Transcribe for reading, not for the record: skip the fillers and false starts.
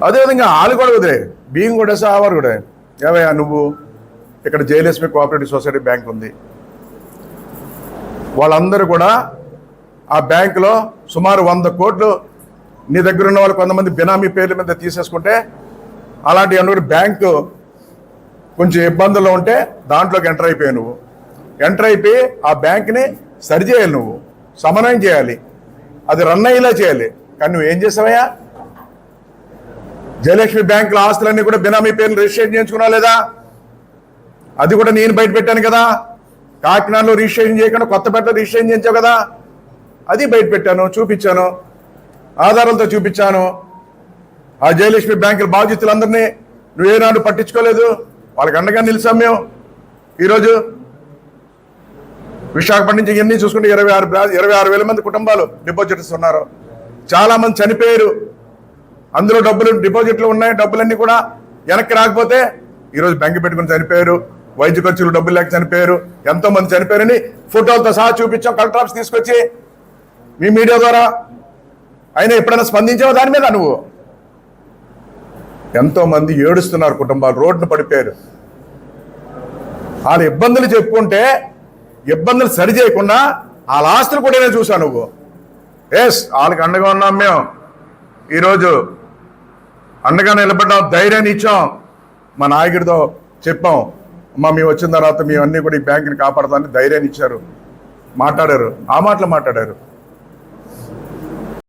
అదేవిధంగా వాళ్ళు కూడా వదిలే బియ్యం కూడా సావారు కూడా ఏవయ్యా నువ్వు ఇక్కడ జయలక్ష్మి కోఆపరేటివ్ సొసైటీ బ్యాంక్ ఉంది, వాళ్ళందరూ కూడా ఆ బ్యాంకులో సుమారు 100 కోట్లు నీ దగ్గర ఉన్న వాళ్ళు కొంతమంది బినామీ పేర్ల మీద తీసేసుకుంటే అలాంటి అన్న బ్యాంకు కొంచెం ఇబ్బందుల్లో ఉంటే దాంట్లోకి ఎంటర్ అయిపోయావు. నువ్వు ఎంటర్ అయిపోయి ఆ బ్యాంక్ని సరిచేయాలి, నువ్వు సమన్వయం చేయాలి, అది రన్ అయ్యేలా చేయాలి. కానీ నువ్వు ఏం చేసావయ్యా? జయలక్ష్మి బ్యాంకుల ఆస్తులన్నీ కూడా బినామీ పేర్లు రిజిస్ట్రేషన్ చేయించుకున్నావు లేదా? అది కూడా నేను బయట పెట్టాను కదా. కాకినాడలో రిజిస్ట్రేషన్ చేయకుండా కొత్తపేటలో రిజిస్ట్రేషన్ చేయించావు కదా, అది బయట పెట్టాను, చూపించాను, ఆధారాలతో చూపించాను. ఆ జయలక్ష్మి బ్యాంకుల బాధ్యతలందరినీ నువ్వేనాడు పట్టించుకోలేదు, వాళ్ళకి అండగా నిలిచాం మేము. ఈరోజు విశాఖపట్నం నుంచి ఇవన్నీ చూసుకుంటే 26,000 మంది కుటుంబాలు డిపాజిటర్స్ ఉన్నారు. చాలామంది చనిపోయారు, అందులో డబ్బులు డిపాజిట్లు ఉన్నాయి, డబ్బులన్నీ కూడా వెనక్కి రాకపోతే ఈరోజు బ్యాంకు పెట్టుకుని చనిపోయారు, వైద్య ఖర్చులు డబ్బులు లేక చనిపోయారు, ఎంతో మంది చనిపోయారని ఫోటోలతో సహా చూపించాం కలెక్టర్ ఆఫీస్ తీసుకొచ్చి మీ మీడియా ద్వారా. అయినా ఎప్పుడైనా స్పందించావా దాని మీద? నువ్వు ఎంతో మంది ఏడుస్తున్నారు, కుటుంబాలు రోడ్డును పడిపోయారు. వాళ్ళ ఇబ్బందులు చెప్పుకుంటే ఇబ్బందులు సరి చేయకుండా వాళ్ళ ఆస్తులు కూడా నేను చూసాను. నువ్వు ఎస్ వాళ్ళకి అండగా ఉన్నాం మేము, ఈరోజు అండగా నిలబడ్డాం, ధైర్యాన్ని ఇచ్చాం, మా నాయకుడితో చెప్పాం, అమ్మ మేము వచ్చిన తర్వాత మేము అన్నీ కూడా ఈ బ్యాంకుని కాపాడతామని ధైర్యాన్ని ఇచ్చారు, మాట్లాడారు, ఆ మాటలు మాట్లాడారు.